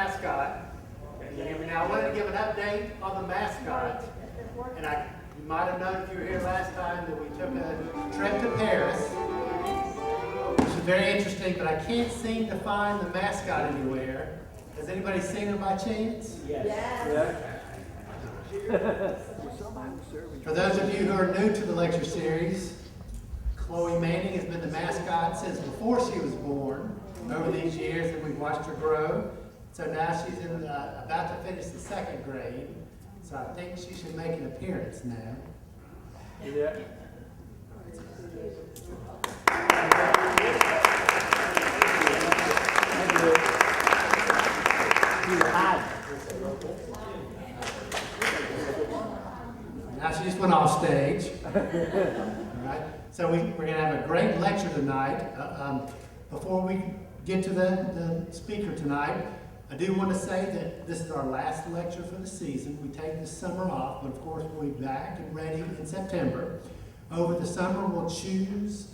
mascot. Can you hear me now? I wanted to give an update on the mascot. And you might have known if you were here last time that we took a trip to Paris, which is very interesting, but I can't seem to find the mascot anywhere. Has anybody seen her by chance? Yes. For those of you who are new to the lecture series, Chloe Manning has been the mascot since before she was born. Over these years that we've watched her grow. So now she's about to finish the 2nd grade. So I think she should make an appearance now. Yeah. Now she just went off stage. All right. So we're going to have a great lecture tonight. Before we get to the speaker tonight, I do want to say that this is our last lecture for the season. We take the summer off, but of course we'll be back and ready in September. Over the summer, we'll choose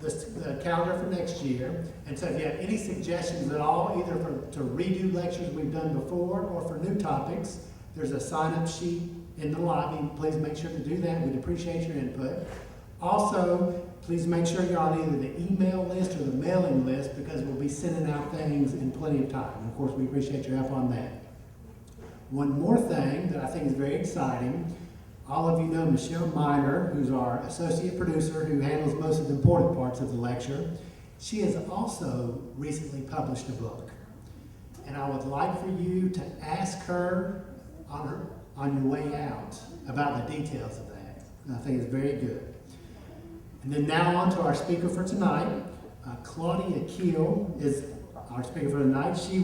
the calendar for next year. And so if you have any suggestions at all, either to redo lectures we've done before or for new topics, there's a sign-up sheet in the lobby. Please make sure to do that. We'd appreciate your input. Also, please make sure you're on either the email list or the mailing list because we'll be sending out things in plenty of time. And of course, we appreciate your help on that. One more thing that I think is very exciting. All of you know Michelle Miner, who's our associate producer who handles most of the important parts of the lecture. She has also recently published a book. And I would like for you to ask her on your way out about the details of that. And I think it's very good. And then now on to our speaker for tonight. Claudia Kheel is our speaker for tonight. She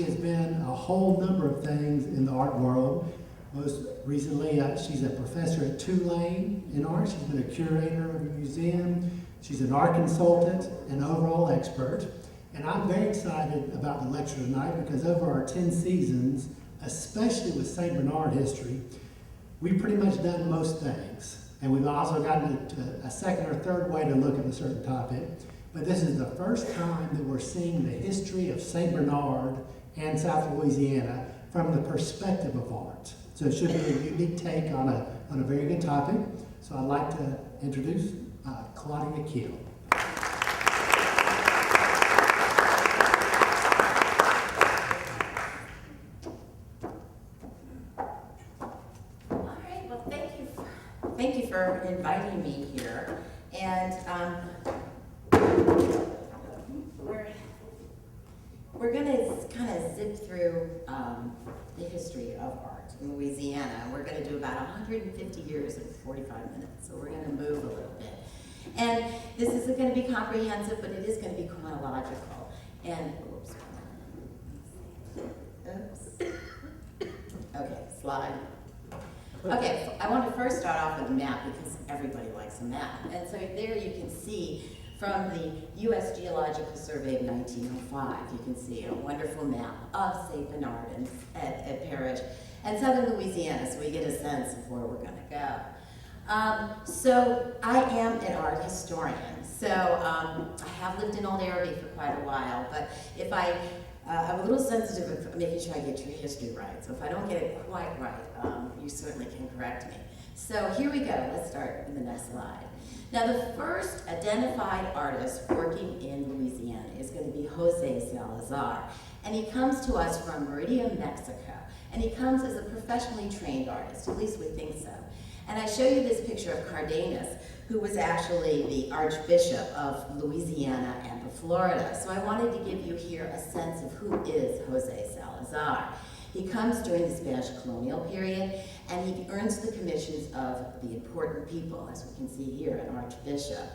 has been a whole number of things in the art world. Most recently, she's a professor at Tulane in art. She's been a curator of a museum. She's an art consultant and overall expert. And I'm very excited about the lecture tonight because over our 10 seasons, especially with St. Bernard history, we've pretty much done most things. And we've also gotten to a second or third way to look at a certain topic. But this is the first time that we're seeing the history of St. Bernard and South Louisiana from the perspective of art. So it should be a unique take on a very good topic. So I'd like to introduce Claudia Kheel. Thank you for inviting me here, and we're going to kind of zip through the history of art in Louisiana. We're going to do about 150 years in 45 minutes, so we're going to move a little bit. And this isn't going to be comprehensive, but it is going to be chronological. And oops. Okay, slide. Okay, I want to first start off with a map because everybody likes a map. And so there you can see from the U.S. Geological Survey of 1905, you can see a wonderful map of St. Bernard at Parish and southern Louisiana, so we get a sense of where we're going to go. So I am an art historian. So I have lived in Old Araby for quite a while, but if I'm a little sensitive of making sure I get your history right. So if I don't get it quite right, you certainly can correct me. So here we go. Let's start in the next slide. Now the first identified artist working in Louisiana is going to be Jose Salazar. And he comes to us from Mérida, Mexico. And he comes as a professionally trained artist, at least we think so. And I show you this picture of Cardenas, who was actually the Archbishop of Louisiana and of Florida. So I wanted to give you here a sense of who is Jose Salazar. He comes during the Spanish colonial period, and he earns the commissions of the important people, as we can see here, an archbishop.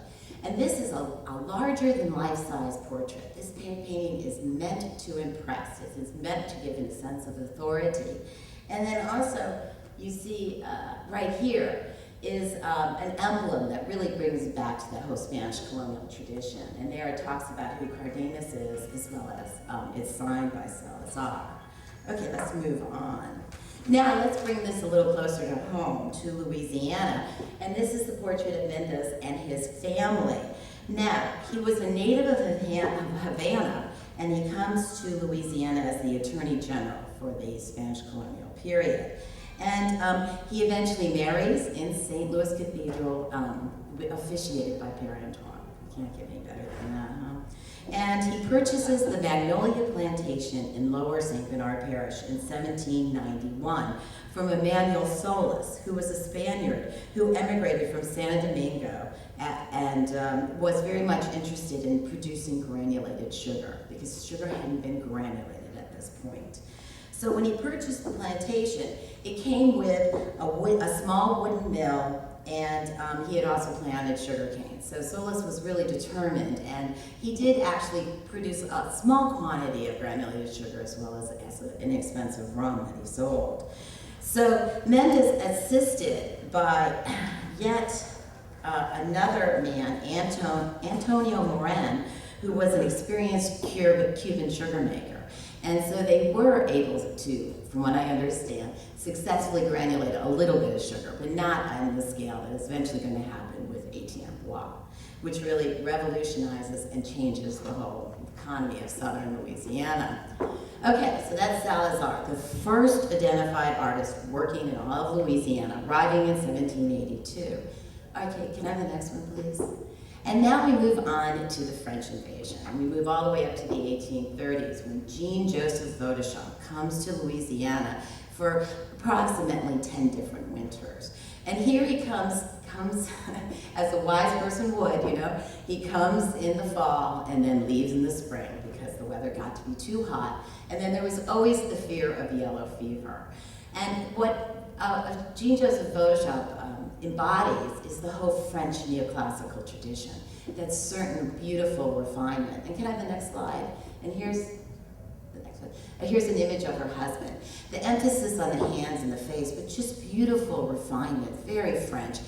And this is a larger than life-size portrait. This painting is meant to impress. It is meant to give it a sense of authority. And then also, you see right here is an emblem that really brings it back to that whole Spanish colonial tradition. And there it talks about who Cardenas is, as well as it's signed by Salazar. Okay, let's move on. Now let's bring this a little closer to home, to Louisiana. And this is the portrait of Mendez and his family. Now, he was a native of Havana, and he comes to Louisiana as the Attorney General for the Spanish colonial period. And he eventually marries in St. Louis Cathedral, officiated by Père Antoine. You can't get any better than that, huh? And he purchases the Magnolia Plantation in Lower St. Bernard Parish in 1791 from Emmanuel Solis, who was a Spaniard who emigrated from Santo Domingo and was very much interested in producing granulated sugar, because sugar hadn't been granulated at this point. So when he purchased the plantation, it came with a small wooden mill, and he had also planted sugar cane. So Solis was really determined, and he did actually produce a small quantity of granulated sugar as well as an inexpensive rum that he sold. So Mendez, assisted by yet another man, Antonio Moran, who was an experienced Cuban sugar maker. And so they were able to, from what I understand, successfully granulate a little bit of sugar, but not on the scale that is eventually going to happen with ATM Bois, which really revolutionizes and changes the whole economy of southern Louisiana. Okay, so that's Salazar, the first identified artist working in all of Louisiana, arriving in 1782. Okay, can I have the next one, please? And now we move on to the French invasion. And we move all the way up to the 1830s when Jean-Joseph Beauchamp comes to Louisiana for approximately 10 different winters. And here he comes as a wise person would, you know, he comes in the fall and then leaves in the spring because the weather got to be too hot. And then there was always the fear of yellow fever. And what Jean-Joseph Beauchamp embodies is the whole French neoclassical tradition. That's certain beautiful refinement. And can I have the next slide? And here's the next one. Here's an image of her husband. The emphasis on the hands and the face, but just beautiful refinement, very French,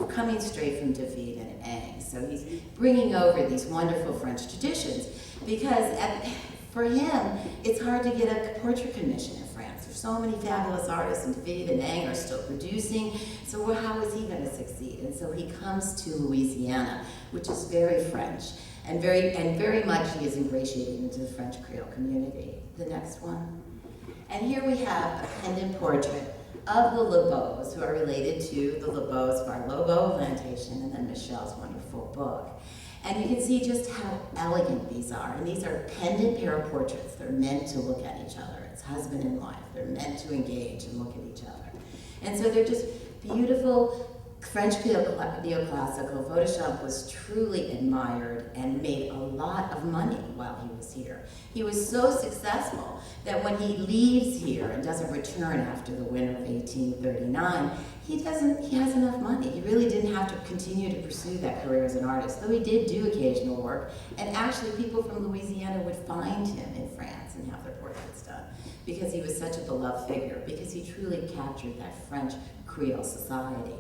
coming straight from David and Eng. So he's bringing over these wonderful French traditions because for him, it's hard to get a portrait commission in France. There's so many fabulous artists, and David and Eng are still producing, so how is he going to succeed? And so he comes to Louisiana, which is very French, and very much he is ingratiated into the French Creole community. The next one. And here we have a pendant portrait of the Lebeaus, who are related to the Lebeaus of our Lobo plantation, and then Michelle's wonderful book. And you can see just how elegant these are. And these are pendant pair of portraits. They're meant to look at each other. It's husband and wife. They're meant to engage and look at each other. And so they're just beautiful French neoclassical. Beauchamp was truly admired and made a lot of money while he was here. He was so successful that when he leaves here and doesn't return after the winter of 1839, he has enough money. He really didn't have to continue to pursue that career as an artist, though he did do occasional work. And actually people from Louisiana would find him in France and have their portraits done because he was such a beloved figure, because he truly captured that French Creole society.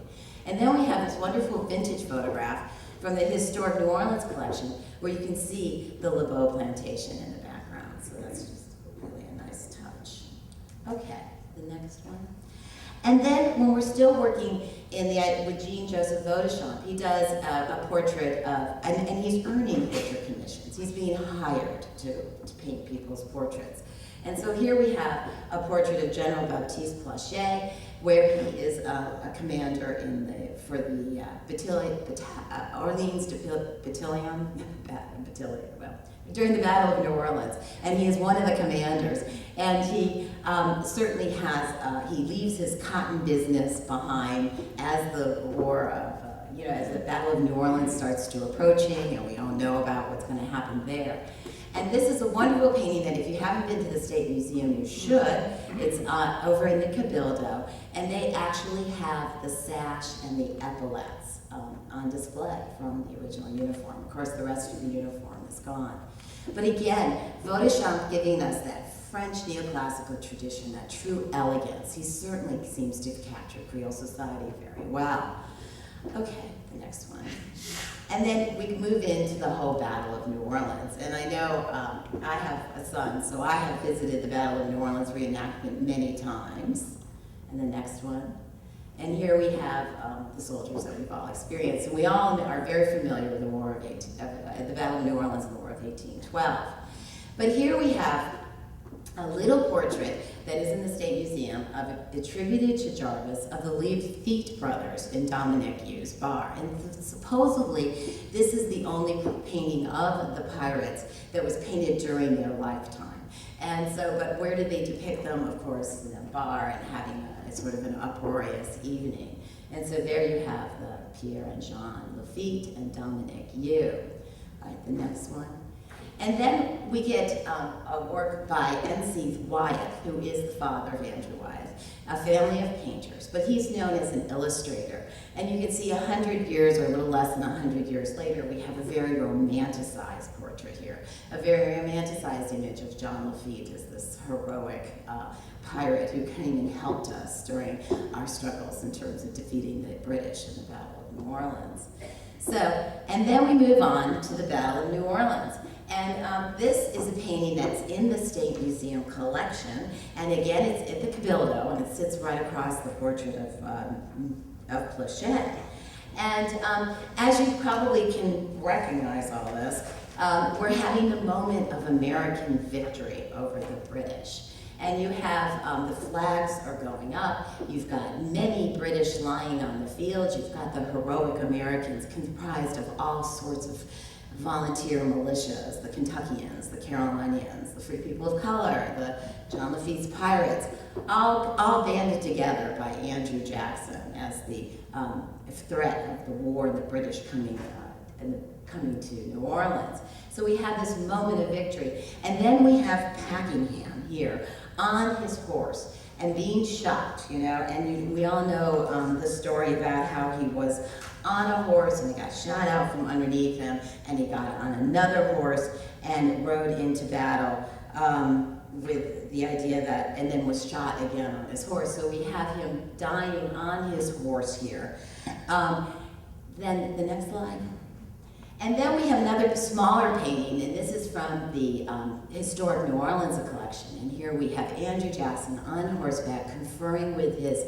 And then we have this wonderful vintage photograph from the historic New Orleans collection where you can see the Lebeau plantation in the background. So that's just really a nice touch. Okay, the next one. And then when we're still working with Jean-Joseph Beauchamp, he does a portrait of, and he's earning portrait commissions. He's being hired to paint people's portraits. And so here we have a portrait of General Baptiste Planchet, where he is a commander for the Orleans Battalion, during the Battle of New Orleans, and he is one of the commanders. And he certainly has, he leaves his cotton business behind as the war of, as the Battle of New Orleans starts to approaching, and we all know about what's going to happen there. And this is a wonderful painting that if you haven't been to the State Museum, you should. It's over in the Cabildo, and they actually have the sash and the epaulets on display from the original uniform. Of course, the rest of the uniform is gone. But again, Beauchamp giving us that French neoclassical tradition, that true elegance. He certainly seems to have captured Creole society very well. Okay, the next one. And then we move into the whole Battle of New Orleans. And I know I have a son, so I have visited the Battle of New Orleans reenactment many times. And the next one. And here we have the soldiers that we've all experienced. And we all are very familiar with the Battle of New Orleans and the War of 1812. But here we have a little portrait that is in the State Museum attributed to Jarvis of the Lafitte brothers in Dominic Hughes' bar. And supposedly, this is the only painting of the pirates that was painted during their lifetime. And so, but where did they depict them? Of course, in a bar and having a sort of an uproarious evening. And so there you have the Pierre and Jean Lafitte and Dominic Hughes. All right, the next one. And then we get a work by N.C. Wyeth, who is the father of Andrew Wyeth, a family of painters, but he's known as an illustrator. And you can see 100 years or a little less than 100 years later, we have a very romanticized portrait here, a very romanticized image of John Lafitte as this heroic pirate who came and helped us during our struggles in terms of defeating the British in the Battle of New Orleans. So, and then we move on to the Battle of New Orleans. And this is a painting that's in the State Museum collection. And again, it's at the Cabildo, and it sits right across the portrait of Plachet. And as you probably can recognize all this, we're having the moment of American victory over the British. And you have the flags are going up. You've got many British lying on the field. You've got the heroic Americans comprised of all sorts of volunteer militias, the Kentuckians, the Carolinians, the Free People of Color, the John Lafitte's Pirates, all banded together by Andrew Jackson as the threat of the war, the British coming to New Orleans. So we have this moment of victory. And then we have Packingham here on his horse and being shot, you know, and we all know the story about how he was on a horse and he got shot out from underneath him, and he got on another horse and rode into battle with the idea that, and then was shot again on his horse. So we have him dying on his horse here. Then the next slide. And then we have another smaller painting, and this is from the historic New Orleans collection. And here we have Andrew Jackson on horseback conferring with his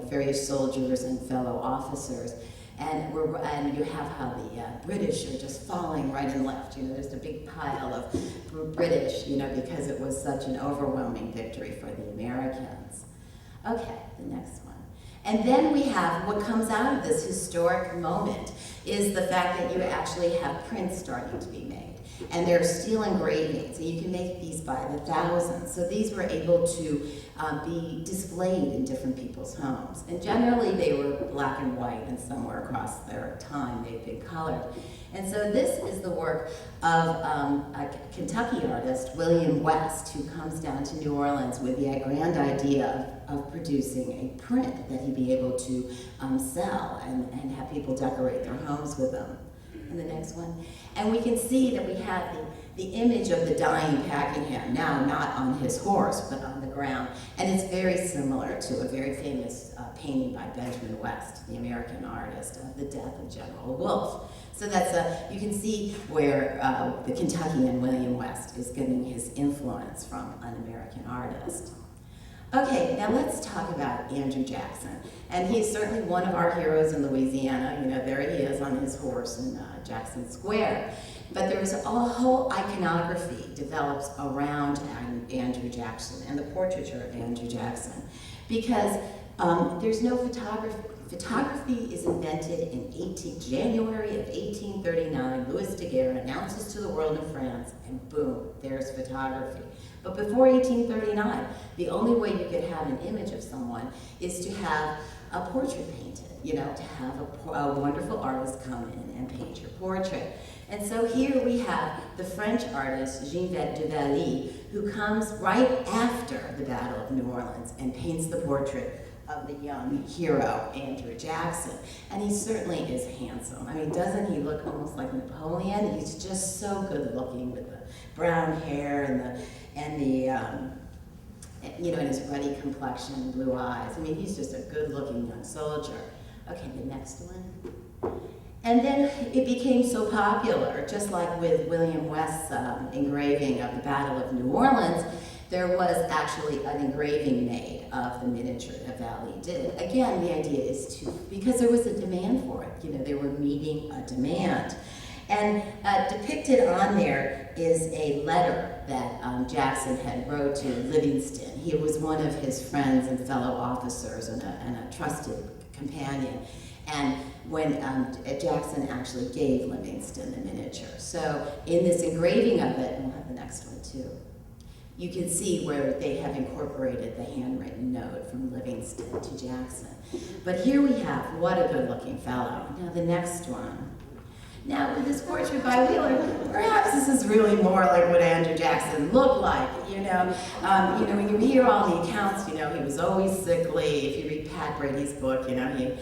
various soldiers and fellow officers. And you have how the British are just falling right and left. You know, there's a big pile of British, you know, because it was such an overwhelming victory for the Americans. Okay, the next one. And then we have what comes out of this historic moment is the fact that you actually have prints starting to be made. And they're steel engravings, and you can make these by the thousands. So these were able to be displayed in different people's homes. And generally they were black and white, and somewhere across their time they've been colored. And so this is the work of a Kentucky artist, William West, who comes down to New Orleans with the grand idea of producing a print that he'd be able to sell and have people decorate their homes with them. And the next one. And we can see that we have the image of the dying Packingham, now not on his horse, but on the ground. And it's very similar to a very famous painting by Benjamin West, the American artist, of the death of General Wolfe. So that's you can see where the Kentuckian William West is getting his influence from an American artist. Okay, now let's talk about Andrew Jackson. And he's certainly one of our heroes in Louisiana. You know, there he is on his horse in Jackson Square. But there's a whole iconography develops around Andrew Jackson and the portraiture of Andrew Jackson, because there's no photography. Photography is invented in January of 1839. Louis Daguerre announces to the world in France, and boom, there's photography. But before 1839, the only way you could have an image of someone is to have a portrait painted, you know, to have a wonderful artist come in and paint your portrait. And so here we have the French artist Ginette de Vallee, who comes right after the Battle of New Orleans and paints the portrait of the young hero, Andrew Jackson. And he certainly is handsome. I mean, doesn't he look almost like Napoleon? He's just so good looking with the brown hair and his ruddy complexion and blue eyes. I mean, he's just a good looking young soldier. Okay, the next one. And then it became so popular, just like with William West's engraving of the Battle of New Orleans, there was actually an engraving made of the miniature that Vallee did. Again, the idea is because there was a demand for it. You know, they were meeting a demand. And depicted on there is a letter that Jackson had wrote to Livingston. He was one of his friends and fellow officers and a trusted companion. And when Jackson actually gave Livingston the miniature. So in this engraving of it, and we'll have the next one too, you can see where they have incorporated the handwritten note from Livingston to Jackson. But here we have, what a good looking fellow. Now the next one. Now with this portrait by Wheeler, perhaps this is really more like what Andrew Jackson looked like, you know. When you hear all the accounts, you know, he was always sickly. If you read Pat Brady's book, you know, he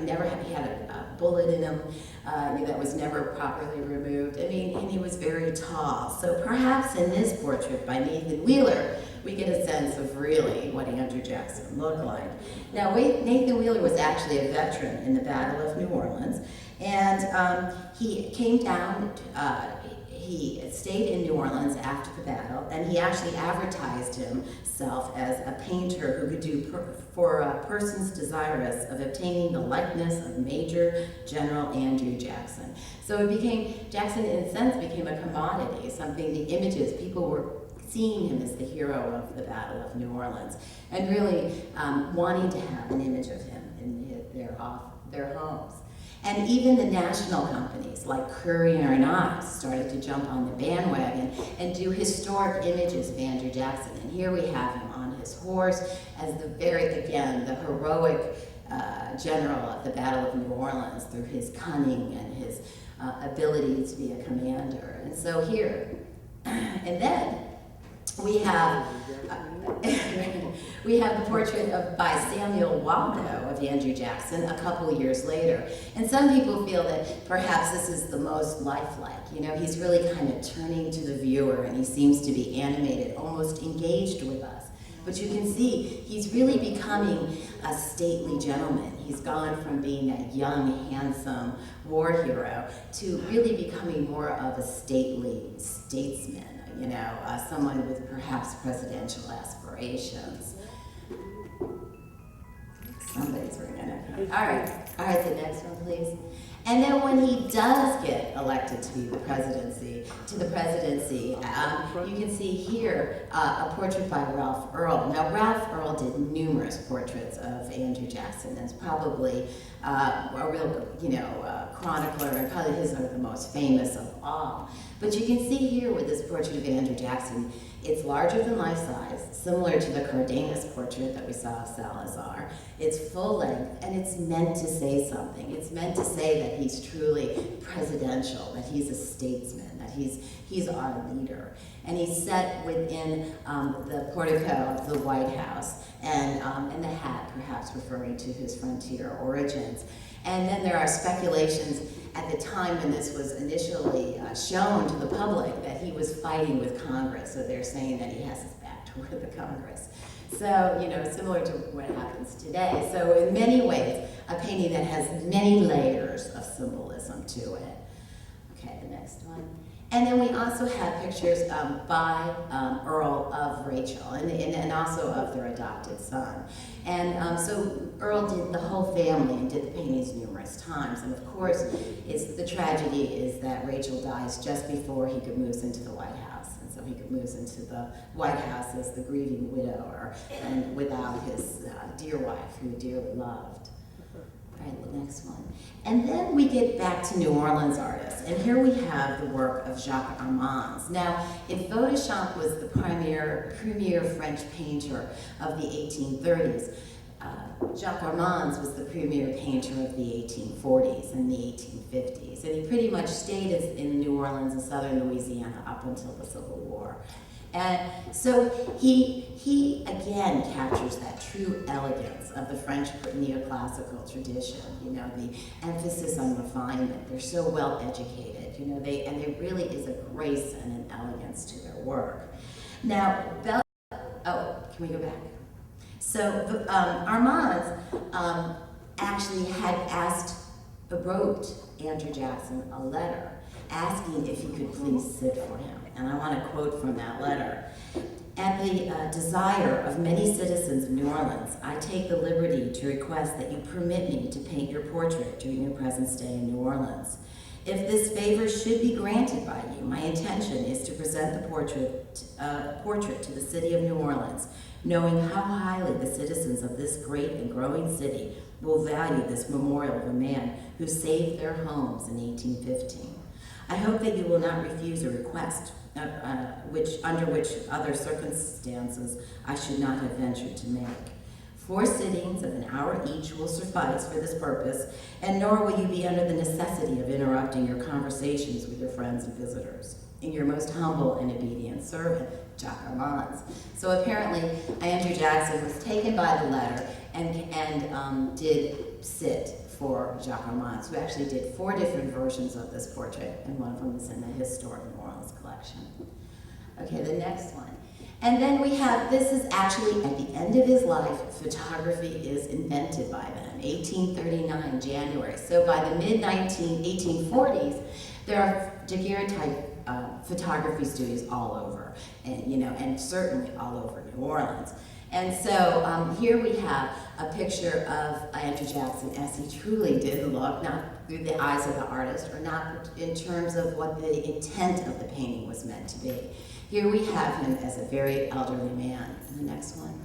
had a bullet in him that was never properly removed. I mean, and he was very tall. So perhaps in this portrait by Nathan Wheeler, we get a sense of really what Andrew Jackson looked like. Now, Nathan Wheeler was actually a veteran in the Battle of New Orleans, and he came down, he stayed in New Orleans after the battle, and he actually advertised himself as a painter who could do for persons desirous of obtaining the likeness of Major General Andrew Jackson. So Jackson in a sense became a commodity, something, the images, people were seeing him as the hero of the Battle of New Orleans, and really wanting to have an image of him in their homes. And even the national companies like Courier and Ox started to jump on the bandwagon and do historic images of Andrew Jackson. And here we have him on his horse as the heroic general of the Battle of New Orleans through his cunning and his ability to be a commander. And so here, and then we have the portrait by Samuel Waldo of Andrew Jackson a couple years later. And some people feel that perhaps this is the most lifelike. You know, he's really kind of turning to the viewer, and he seems to be animated, almost engaged with us. But you can see he's really becoming a stately gentleman. He's gone from being that young, handsome war hero to really becoming more of a stately statesman. You know, someone with perhaps presidential aspirations. Somebody's ringing it. All right, the next one, please. And then when he does get elected to the presidency, you can see here a portrait by Ralph Earl. Now, Ralph Earl did numerous portraits of Andrew Jackson, and is probably a real, chronicler, and probably his are the most famous of all. But you can see here with this portrait of Andrew Jackson, it's larger than life size, similar to the Cardenas portrait that we saw of Salazar. It's full length, and it's meant to say something. It's meant to say that he's truly presidential, that he's a statesman, that he's our leader. And he's set within the portico of the White House, and the hat perhaps referring to his frontier origins. And then there are speculations at the time when this was initially shown to the public that he was fighting with Congress. So they're saying that he has his back toward the Congress. So, similar to what happens today. So in many ways, a painting that has many layers of symbolism to it. Okay, the next one. And then we also have pictures by Earl of Rachel and also of their adopted son. And so Earl did the whole family and did the paintings numerous times. And of course, the tragedy is that Rachel dies just before he could move into the White House. And so he could move into the White House as the grieving widower and without his dear wife, who he dearly loved. All right, the next one. And then we get back to New Orleans artists, and here we have the work of Jacques Armand. Now, if Beauchamp was the premier French painter of the 1830s, Jacques Armand was the premier painter of the 1840s and the 1850s, and he pretty much stayed in New Orleans and southern Louisiana up until the Civil War. And so he again captures that true elegance of the French neoclassical tradition, the emphasis on refinement. They're so well educated, and there really is a grace and an elegance to their work. Now, can we go back? So Armand actually wrote Andrew Jackson a letter asking if he could please sit for him. And I want to quote from that letter. At the desire of many citizens of New Orleans, I take the liberty to request that you permit me to paint your portrait during your present stay in New Orleans. If this favor should be granted by you, my intention is to present the portrait to the city of New Orleans, knowing how highly the citizens of this great and growing city will value this memorial of a man who saved their homes in 1815. I hope that you will not refuse a request under which other circumstances I should not have ventured to make. 4 sittings of an hour each will suffice for this purpose, and nor will you be under the necessity of interrupting your conversations with your friends and visitors. In your most humble and obedient servant, Jacques Armand. So apparently, Andrew Jackson was taken by the letter and did sit for Jacques Armand, who actually did 4 different versions of this portrait, and one of them is in the Historic New Orleans collection. Okay, the next one. And then we have, this is actually at the end of his life, photography is invented by them, 1839, January. So by the mid-1840s, there are daguerreotype photography studios all over, and certainly all over New Orleans. And so here we have a picture of Andrew Jackson as he truly did look, not through the eyes of the artist, or not in terms of what the intent of the painting was meant to be. Here we have him as a very elderly man. And the next one,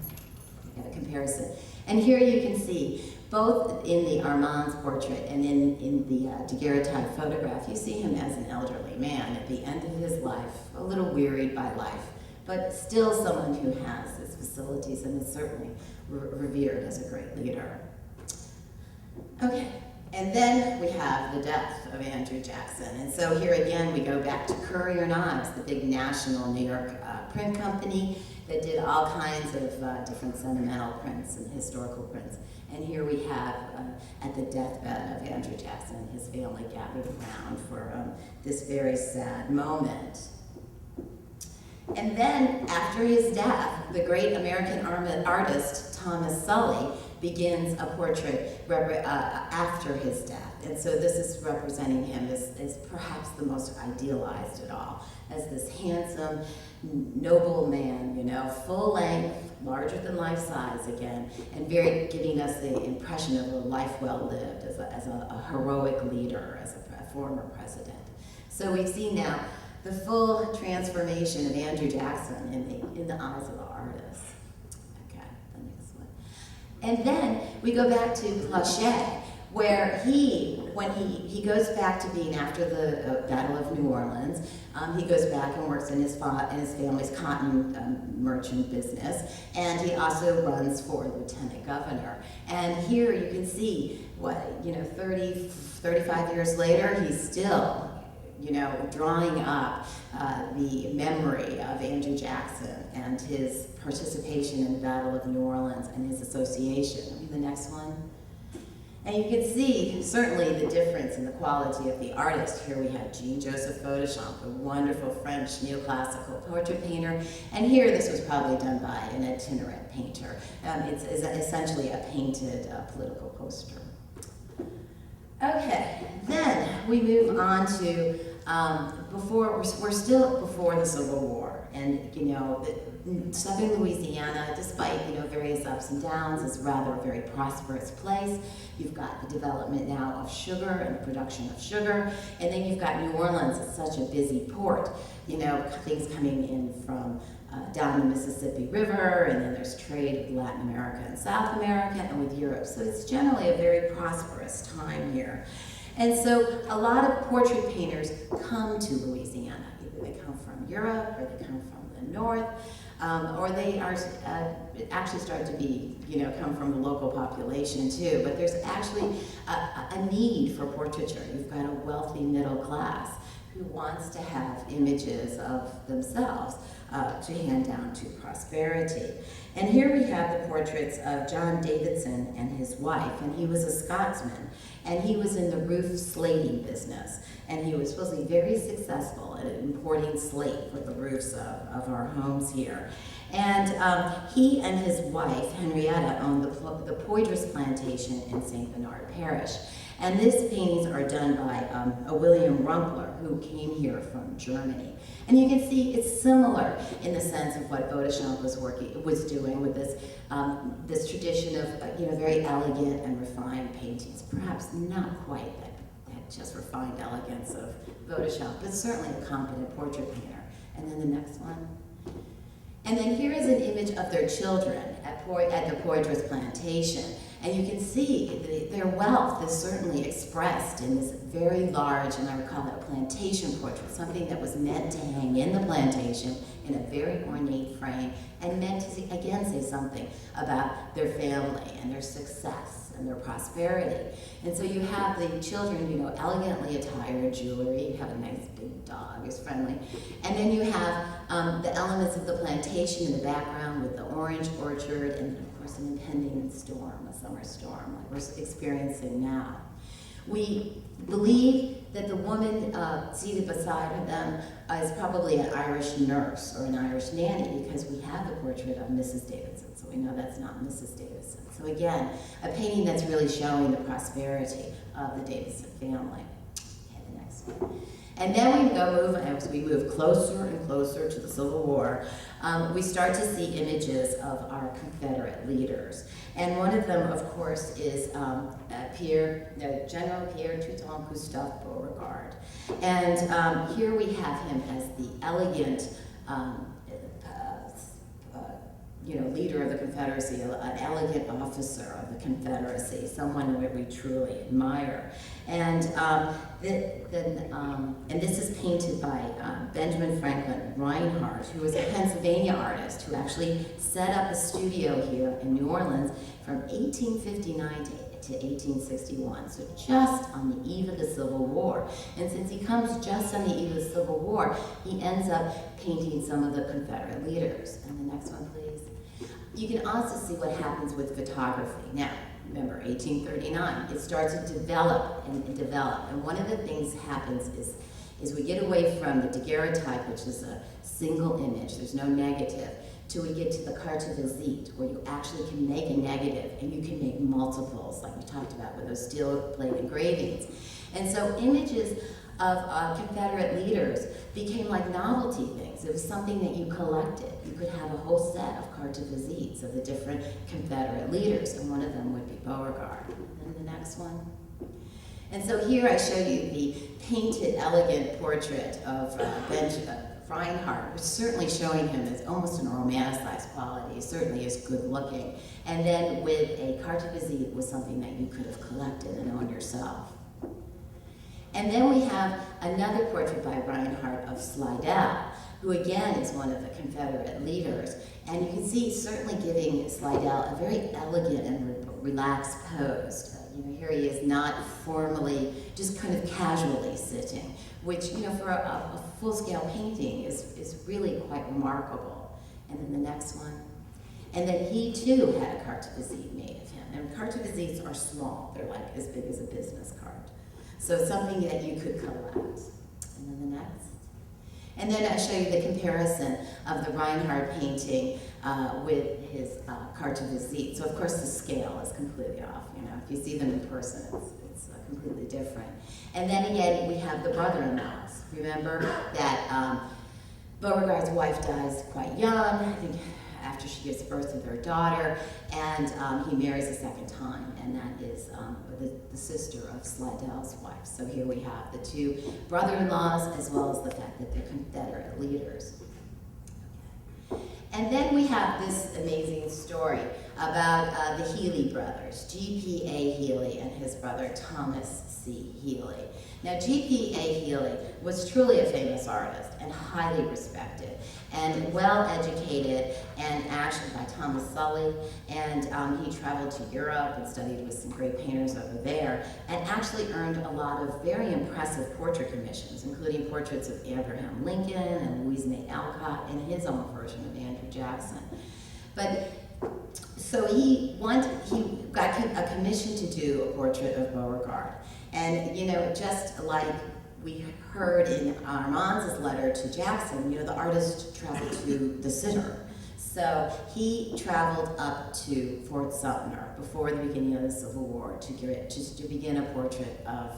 we got a comparison. And here you can see, both in the Armand's portrait and in the daguerreotype photograph, you see him as an elderly man at the end of his life, a little wearied by life, but still someone who has his facilities and is certainly revered as a great leader. Okay, and then we have the death of Andrew Jackson. And so here again we go back to Courier Knives, the big national New York print company that did all kinds of different sentimental prints and historical prints. And here we have, at the deathbed of Andrew Jackson, his family gathered around for this very sad moment. And then, after his death, the great American artist Thomas Sully begins a portrait after his death. And so this is representing him as perhaps the most idealized at all, as this handsome, noble man, full length, larger than life size again, and very giving us the impression of a life well lived, as a heroic leader, as a former president. So we've seen now the full transformation of Andrew Jackson in the eyes of the artist. Okay, the next one. And then we go back to Plachet, where when he goes back to being after the Battle of New Orleans, he goes back and works in his family's cotton merchant business, and he also runs for lieutenant governor. And here you can see 35 years later, he's still drawing up the memory of Andrew Jackson and his participation in the Battle of New Orleans and his association. The next one. And you can see, certainly, the difference in the quality of the artist. Here we have Jean-Joseph Beauchamp, a wonderful French neoclassical portrait painter. And here, this was probably done by an itinerant painter. It's essentially a painted political poster. Okay, then we move on to we're still before the Civil War, and Southern Louisiana, despite various ups and downs, is rather a very prosperous place. You've got the development now of sugar and the production of sugar, and then you've got New Orleans. It's such a busy port. Things coming in from down the Mississippi River, and then there's trade with Latin America and South America and with Europe. So it's generally a very prosperous time here. And so a lot of portrait painters come to Louisiana. Either they come from Europe, or they come from the north, or they are actually start to be, come from the local population too. But there's actually a need for portraiture. You've got a wealthy middle class who wants to have images of themselves to hand down to prosperity. And here we have the portraits of John Davidson and his wife, and he was a Scotsman, and he was in the roof slating business, and he was supposed to be very successful at importing slate for the roofs of our homes here. And he and his wife, Henrietta, owned the Poydras plantation in St. Bernard Parish. And these paintings are done by a William Rumpler, who came here from Germany. And you can see it's similar in the sense of what Beauchamp was doing with this tradition of very elegant and refined paintings. Perhaps not quite that just refined elegance of Photoshop, but certainly a competent portrait painter. And then the next one. And then here is an image of their children at the Poitras plantation. And you can see their wealth is certainly expressed in this very large, and I would call it a plantation portrait, something that was meant to hang in the plantation in a very ornate frame and meant to, again, say something about their family and their success and their prosperity. And so you have the children, you know, elegantly attired, jewelry, you have a nice big dog, who's friendly. And then you have the elements of the plantation in the background with the orange orchard and, of course, an impending storm, a summer storm like we're experiencing now. We believe that the woman seated beside them is probably an Irish nurse or an Irish nanny, because we have the portrait of Mrs. Davidson, so we know that's not Mrs. Davidson. So again, a painting that's really showing the prosperity of the Davidson family. Okay, the next one. And then as we move closer and closer to the Civil War, we start to see images of our Confederate leaders. And one of them, of course, is General Pierre Toutant Gustave Beauregard. And here we have him as the elegant leader of the Confederacy, an elegant officer of the Confederacy, someone that we truly admire. And this is painted by Benjamin Franklin Reinhardt, who was a Pennsylvania artist who actually set up a studio here in New Orleans from 1859 to 1861, so just on the eve of the Civil War. And since he comes just on the eve of the Civil War, he ends up painting some of the Confederate leaders. And the next one, please. You can also see what happens with photography. Now, remember, 1839, it starts to develop and develop. And one of the things happens is we get away from the daguerreotype, which is a single image, there's no negative, till we get to the carte de visite, where you actually can make a negative and you can make multiples, like we talked about with those steel plate engravings. And so images of Confederate leaders became like novelty things. It was something that you collected. You could have a whole set of carte de visites of the different Confederate leaders, and one of them would be Beauregard. And then the next one. And so here I show you the painted, elegant portrait of Reinhardt, which is certainly showing him as almost an romanticized quality. He certainly is good looking. And then with a carte de visite was something that you could have collected and owned yourself. And then we have another portrait by Reinhardt of Slidell, who again is one of the Confederate leaders. And you can see certainly giving Slidell a very elegant and relaxed pose. Here he is not formally, just kind of casually sitting, which, for a full-scale painting is really quite remarkable. And then the next one. And then he too had a carte de visite made of him. And carte de visites are small. They're like as big as a business card. So something that you could collect. And then the next. And then I show you the comparison of the Reinhardt painting with his carte de visite. So of course the scale is completely off. If you see them in person, it's completely different. And then again, we have the brother-in-laws. Remember that Beauregard's wife dies quite young, I think after she gives birth to their daughter, and he marries a second time, and that is the sister of Slidell's wife. So here we have the two brother-in-laws, as well as the fact that they're Confederate leaders. Okay. And then we have this amazing story about the Healy brothers, G.P.A. Healy and his brother Thomas C. Healy. Now, G.P.A. Healy was truly a famous artist and highly respected and well-educated, and actually by Thomas Sully, and he traveled to Europe and studied with some great painters over there, and actually earned a lot of very impressive portrait commissions, including portraits of Abraham Lincoln and Louisa May Alcott and his own version of Andrew Jackson. But so he got a commission to do a portrait of Beauregard. And, just like we heard in Armand's letter to Jackson, the artist traveled to the sitter. So he traveled up to Fort Sumter before the beginning of the Civil War to begin a portrait of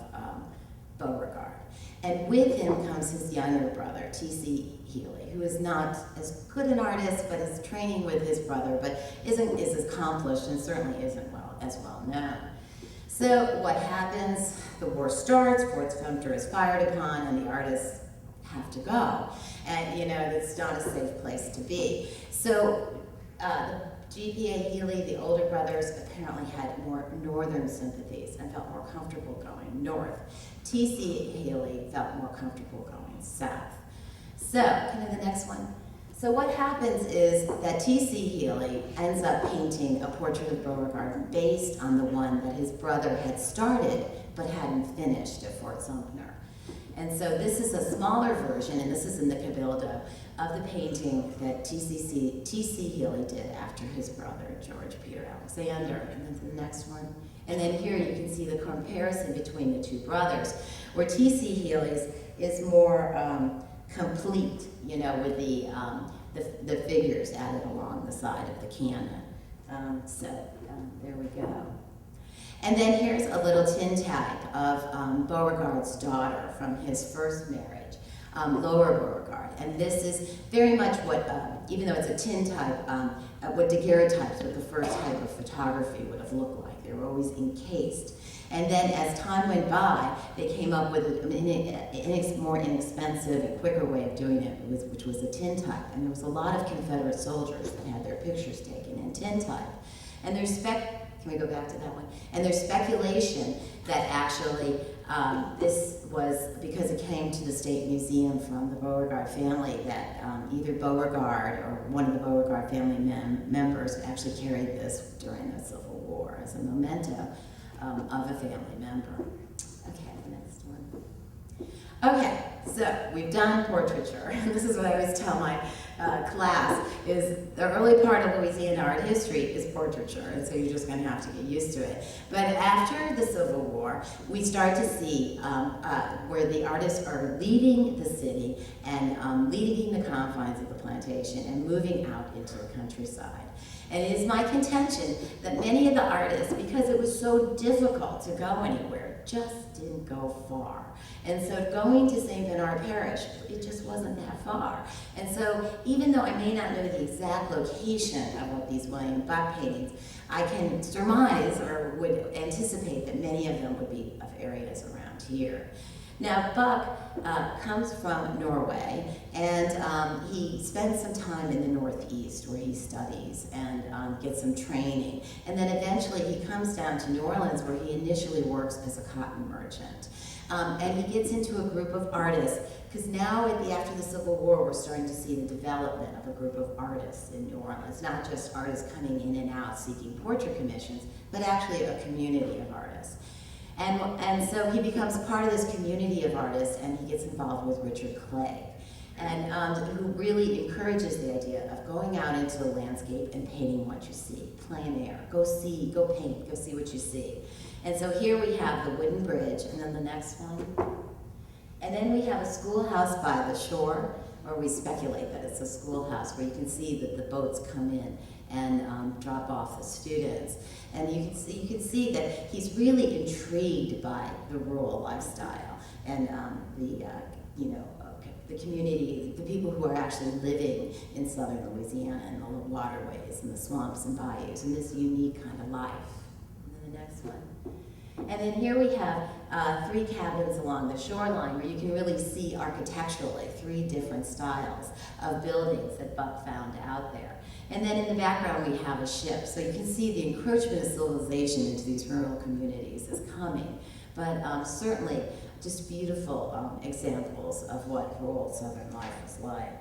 Beauregard. And with him comes his younger brother, T.C. Healy, who is not as good an artist, but is training with his brother, but isn't as accomplished and certainly isn't as well known. So what happens? The war starts, Fort Sumter is fired upon, and the artists have to go. And you know, it's not a safe place to be. So the GPA Healy, the older brothers, apparently had more northern sympathies and felt more comfortable going north. TC Healy felt more comfortable going south. So, can I have the next one? So what happens is that T.C. Healy ends up painting a portrait of Beauregard based on the one that his brother had started but hadn't finished at Fort Sumter. And so this is a smaller version, and this is in the Cabildo, of the painting that T.C. Healy did after his brother, George Peter Alexander. And then the next one. And then here you can see the comparison between the two brothers, where T.C. Healy's is more complete, you know, with the figures added along the side of the cannon. There we go. And then here's a little tintype of Beauregard's daughter from his first marriage, Laura Beauregard. And this is very much what, even though it's a tintype, what daguerreotypes, what the first type of photography would have looked like. They were always encased. And then as time went by, they came up with a more inexpensive and quicker way of doing it, which was a tintype. And there was a lot of Confederate soldiers that had their pictures taken in tintype. And can we go back to that one? And there's speculation that actually this was because it came to the State Museum from the Beauregard family that either Beauregard or one of the Beauregard family members actually carried this during the Civil War as a memento of a family member. Okay, the next one. Okay, so we've done portraiture. This is what I always tell my class, is the early part of Louisiana art history is portraiture, and so you're just going to have to get used to it. But after the Civil War, we start to see where the artists are leaving the city and leaving the confines of the plantation and moving out into the countryside. And it is my contention that many of the artists, because it was so difficult to go anywhere, just didn't go far. And so going to St. Bernard Parish, it just wasn't that far. And so even though I may not know the exact location of these William Buck paintings, I can surmise or would anticipate that many of them would be of areas around here. Now, Buck comes from Norway, and he spends some time in the Northeast where he studies and gets some training. And then eventually he comes down to New Orleans where he initially works as a cotton merchant. And he gets into a group of artists, because now after the Civil War, we're starting to see the development of a group of artists in New Orleans, not just artists coming in and out seeking portrait commissions, but actually a community of artists. And so he becomes part of this community of artists, and he gets involved with Richard Clay, and who really encourages the idea of going out into the landscape and painting what you see, plein air, go paint, go see what you see. And so here we have the wooden bridge, and then the next one. And then we have a schoolhouse by the shore, or we speculate that it's a schoolhouse, where you can see that the boats come in and drop off the students. And you can see that he's really intrigued by the rural lifestyle and the community, the people who are actually living in southern Louisiana and the waterways and the swamps and bayous and this unique kind of life. And then the next one. And then here we have 3 cabins along the shoreline where you can really see architecturally 3 different styles of buildings that Buck found out there. And then in the background we have a ship, so you can see the encroachment of civilization into these rural communities is coming. But certainly just beautiful examples of what rural southern life was like.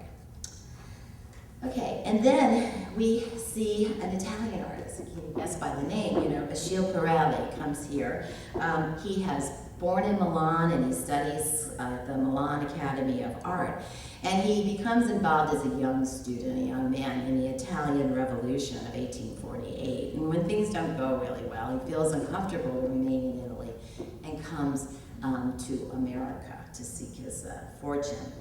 Okay, and then we see an Italian artist, you can guess by the name, Achille Pirelli comes here. He has born in Milan and he studies at the Milan Academy of Art. And he becomes involved as a young student, a young man, in the Italian Revolution of 1848. And when things don't go really well, he feels uncomfortable remaining in Italy and comes to America to seek his fortune.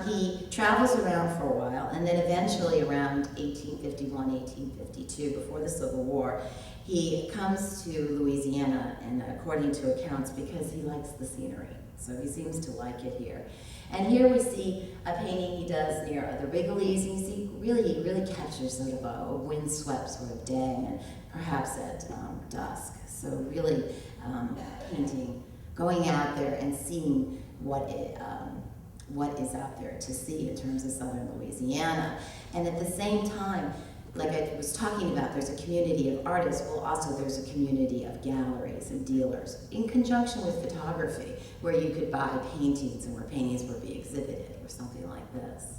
He travels around for a while, and then eventually around 1851, 1852, before the Civil War, he comes to Louisiana, and according to accounts, because he likes the scenery. So he seems to like it here. And here we see a painting he does near the Wrigley's, and you see really, really captures sort of a windswept sort of day, and perhaps at dusk. So really painting, going out there and seeing what is out there to see in terms of southern Louisiana. And at the same time, like I was talking about, there's a community of artists. Well, also there's a community of galleries and dealers in conjunction with photography, where you could buy paintings and where paintings would be exhibited or something like this.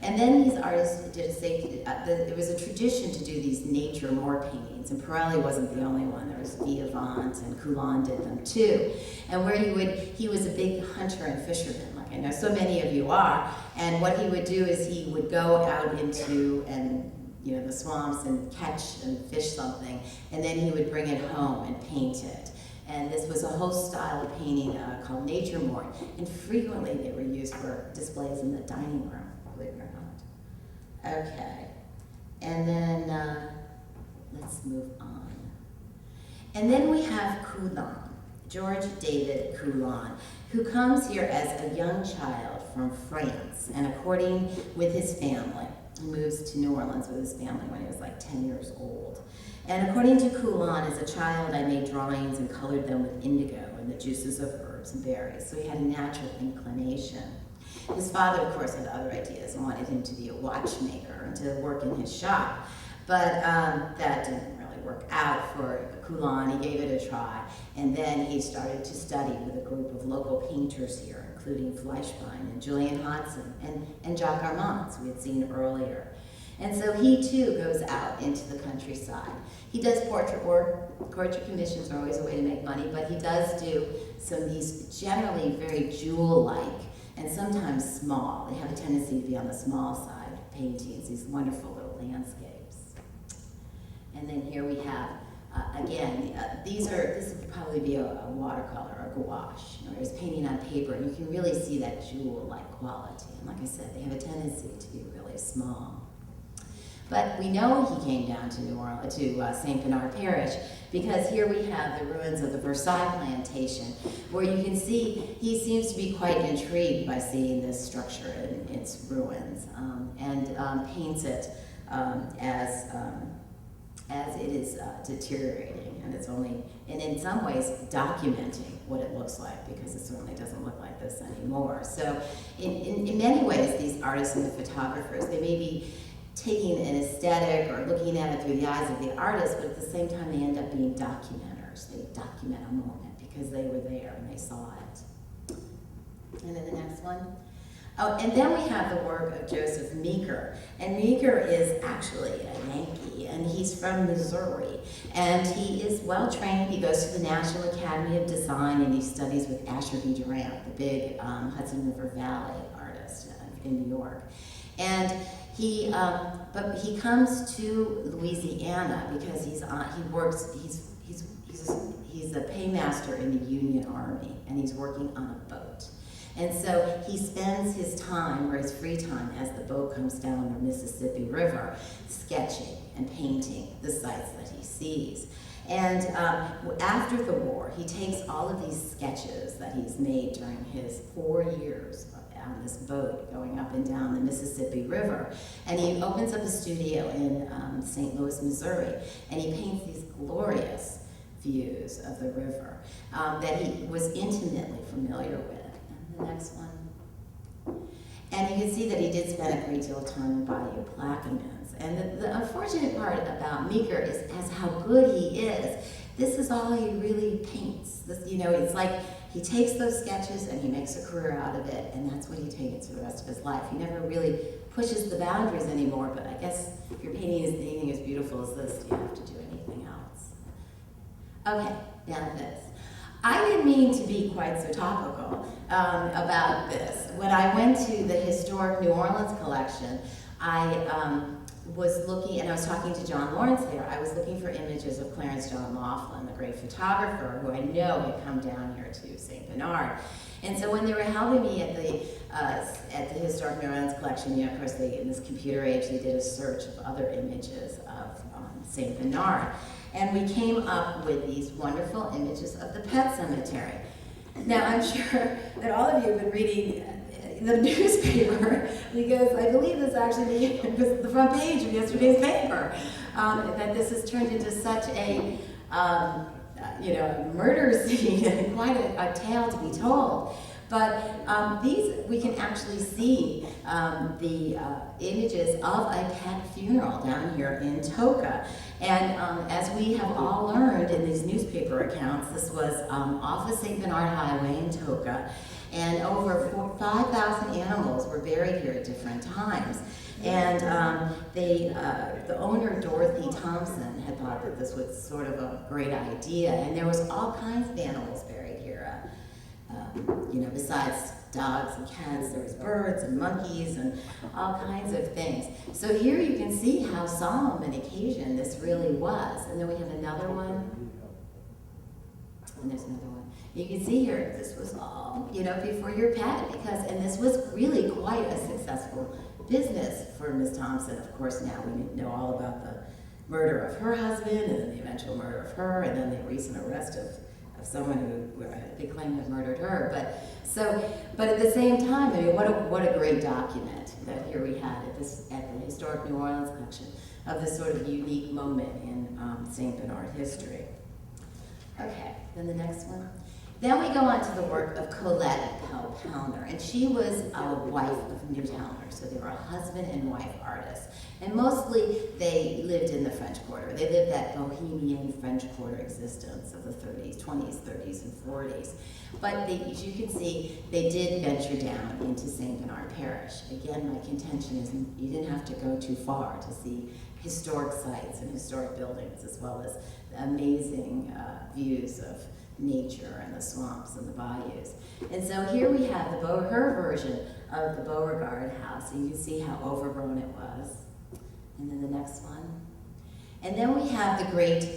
And then these artists there was a tradition to do these nature more paintings, and Pirelli wasn't the only one. There was Viavant and Coulon did them too. And where he was a big hunter and fisherman, like I know so many of you are. And what he would do is he would go out into the swamps and catch and fish something, and then he would bring it home and paint it. And this was a whole style of painting called nature more, and frequently they were used for displays in the dining room, believe it or not. Okay, and then let's move on. And then we have Coulon, George David Coulon, who comes here as a young child from France, and according with his family, he moves to New Orleans with his family when he was like 10 years old. And according to Coulon, as a child, I made drawings and colored them with indigo and the juices of herbs and berries, so he had a natural inclination. His father, of course, had other ideas and wanted him to be a watchmaker and to work in his shop, but that didn't really work out for Coulon. He gave it a try, and then he started to study with a group of local painters here, including Fleischbein and Julian Hodson and Jacques Armand, we had seen earlier. And so he too goes out into the countryside. He does portrait work. Portrait commissions are always a way to make money, but he does do these generally very jewel-like and sometimes small. They have a tendency to be on the small side paintings, these wonderful little landscapes. And then here we have, this would probably be a watercolor or gouache, or it's painting on paper, and you can really see that jewel-like quality. And like I said, they have a tendency to be really small. But we know he came down to New Orleans, to St. Bernard Parish, because here we have the ruins of the Versailles plantation, where you can see he seems to be quite intrigued by seeing this structure in its ruins, and paints it as it is deteriorating, and it's only, and in some ways, documenting what it looks like, because it certainly doesn't look like this anymore. So in many ways, these artists and the photographers, they may be taking an aesthetic or looking at it through the eyes of the artist, but at the same time, they end up being documenters. They document a moment because they were there and they saw it. And then the next one. Oh, and then we have the work of Joseph Meeker. And Meeker is actually a Yankee, and he's from Missouri. And he is well trained. He goes to the National Academy of Design, and he studies with Asher B. Durant, the big Hudson River Valley artist in New York. And but he comes to Louisiana because he's a paymaster in the Union Army, and he's working on a boat. And so he spends his time, or his free time, as the boat comes down the Mississippi River, sketching and painting the sights that he sees. And after the war, he takes all of these sketches that he's made during his 4 years on this boat going up and down the Mississippi River, and he opens up a studio in St. Louis, Missouri, and he paints these glorious views of the river that he was intimately familiar with. And the next one. And you can see that he did spend a great deal of time in Bayou Plaquemines. And the unfortunate part about Meeker is as how good he is, this is all he really paints. This, it's like he takes those sketches and he makes a career out of it, and that's what he paints for the rest of his life. He never really pushes the boundaries anymore, but I guess if you're painting anything as beautiful as this, you have to do anything else. Okay, now this. I didn't mean to be quite so topical about this. When I went to the historic New Orleans collection, I was looking, and I was talking to John Lawrence there, I was looking for images of Clarence John Laughlin, the great photographer who I know had come down here to St. Bernard. And so when they were helping me at the historic New Orleans collection, of course, in this computer age, they did a search of other images of St. Bernard. And we came up with these wonderful images of the pet cemetery. Now, I'm sure that all of you have been reading the newspaper, because I believe this actually was the front page of yesterday's paper, that this has turned into such a, murder scene and quite a tale to be told. But these, we can actually see the images of a pet funeral down here in Toka. And as we have all learned in these newspaper accounts, this was off the St. Bernard Highway in Toka, and over 5,000 animals were buried here at different times. And the owner, Dorothy Thompson, had thought that this was sort of a great idea, and there was all kinds of animals buried here. Besides dogs and cats, there was birds and monkeys and all kinds of things. So here you can see how solemn an occasion this really was. And then we have another one. And there's another one. You can see here, this was all, before your pet, and this was really quite a successful business for Miss Thompson. Of course, now we know all about the murder of her husband, and then the eventual murder of her, and then the recent arrest of someone who they claim had murdered her. But at the same time, I mean, what a great document that here we had at the Historic New Orleans collection of this sort of unique moment in St. Bernard history. Okay, then the next one. Then we go on to the work of Colette Pellner, and she was a wife of Newt Hellner, so they were a husband and wife artists. And mostly they lived in the French Quarter. They lived that bohemian French Quarter existence of the 30s, 20s, 30s, and 40s. But as you can see, they did venture down into St. Bernard Parish. Again, my contention is you didn't have to go too far to see historic sites and historic buildings, as well as amazing views of nature and the swamps and the bayous. And so here we have her version of the Beauregard house. So you can see how overgrown it was. And then the next one. And then we have the great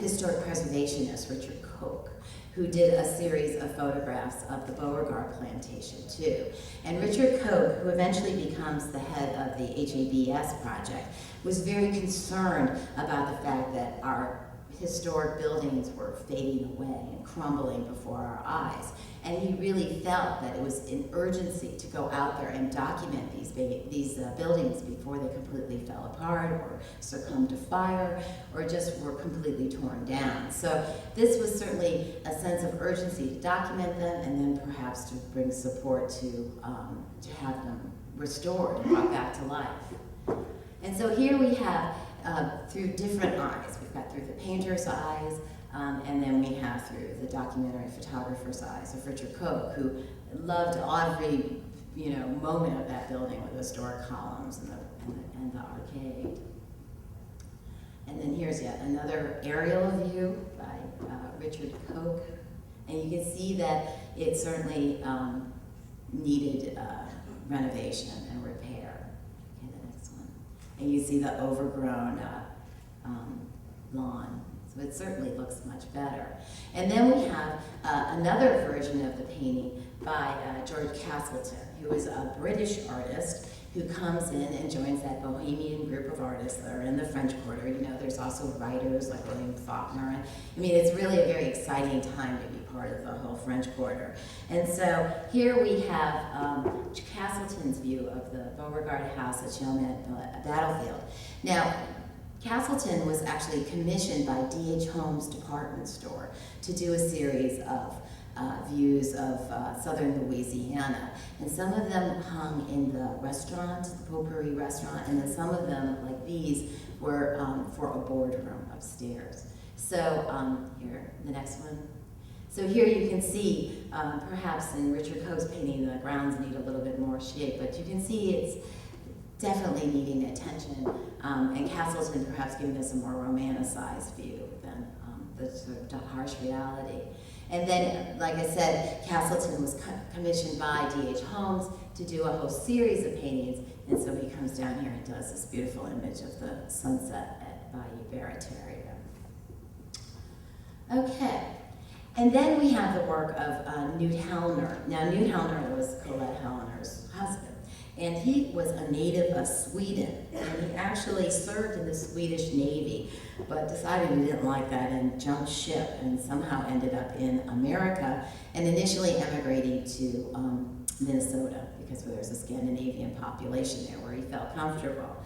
historic preservationist, Richard Koch, who did a series of photographs of the Beauregard plantation too. And Richard Koch, who eventually becomes the head of the HABS project, was very concerned about the fact that our historic buildings were fading away and crumbling before our eyes. And he really felt that it was an urgency to go out there and document these buildings before they completely fell apart or succumbed to fire or just were completely torn down. So this was certainly a sense of urgency to document them, and then perhaps to bring support to have them restored and brought back to life. And so here we have through different eyes. We've got through the painter's eyes, and then we have through the documentary photographer's eyes of Richard Koch, who loved every moment of that building with the historic columns and the arcade. And then here's yet another aerial view by Richard Koch, and you can see that it certainly needed renovation and repair. Okay, the next one. And you see the overgrown lawn. So it certainly looks much better. And then we have another version of the painting by George Castleton, who is a British artist who comes in and joins that bohemian group of artists that are in the French Quarter. There's also writers like William Faulkner. And, I mean, it's really a very exciting time to be part of the whole French Quarter. And so here we have Castleton's view of the Beauregard house at Chalmette Battlefield. Now, Castleton was actually commissioned by D.H. Holmes Department Store to do a series of views of southern Louisiana. And some of them hung in the restaurant, the Potpourri restaurant, and then some of them, like these, were for a boardroom upstairs. So here, the next one. So here you can see, perhaps in Richard Koch's painting, the grounds need a little bit more shape, but you can see it's definitely needing attention, and Castleton perhaps giving us a more romanticized view than the sort of harsh reality. And then, like I said, Castleton was commissioned by D.H. Holmes to do a whole series of paintings, and so he comes down here and does this beautiful image of the sunset at Bayou Barataria. Okay, and then we have the work of Newt Hellner. Now, Newt Hellner was Colette Hellner's husband. And he was a native of Sweden, and he actually served in the Swedish Navy, but decided he didn't like that and jumped ship and somehow ended up in America, and initially emigrating to Minnesota, because there's a Scandinavian population there where he felt comfortable.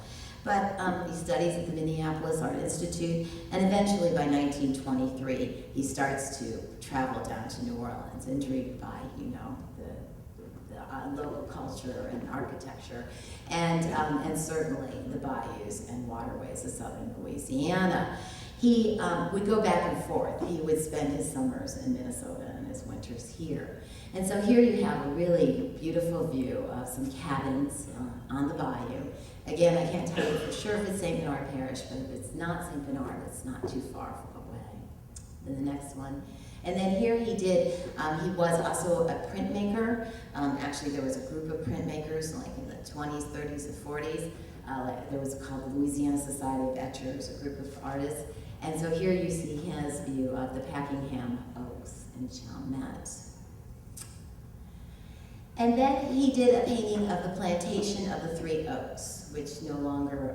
But he studies at the Minneapolis Art Institute, and eventually by 1923, he starts to travel down to New Orleans, intrigued by, you know, the local culture and architecture, and certainly the bayous and waterways of southern Louisiana. He would go back and forth. He would spend his summers in Minnesota and his winters here. And so here you have a really beautiful view of some cabins on the bayou. Again, I can't tell you for sure if it's St. Bernard Parish, but if it's not St. Bernard, it's not too far away. Then the next one. And then here he was also a printmaker. Actually, there was a group of printmakers like in the 20s, 30s, and 40s. There was called the Louisiana Society of Etchers, a group of artists. And so here you see his view of the Packingham Oaks in Chalmette. And then he did a painting of the plantation of the Three Oaks, which no longer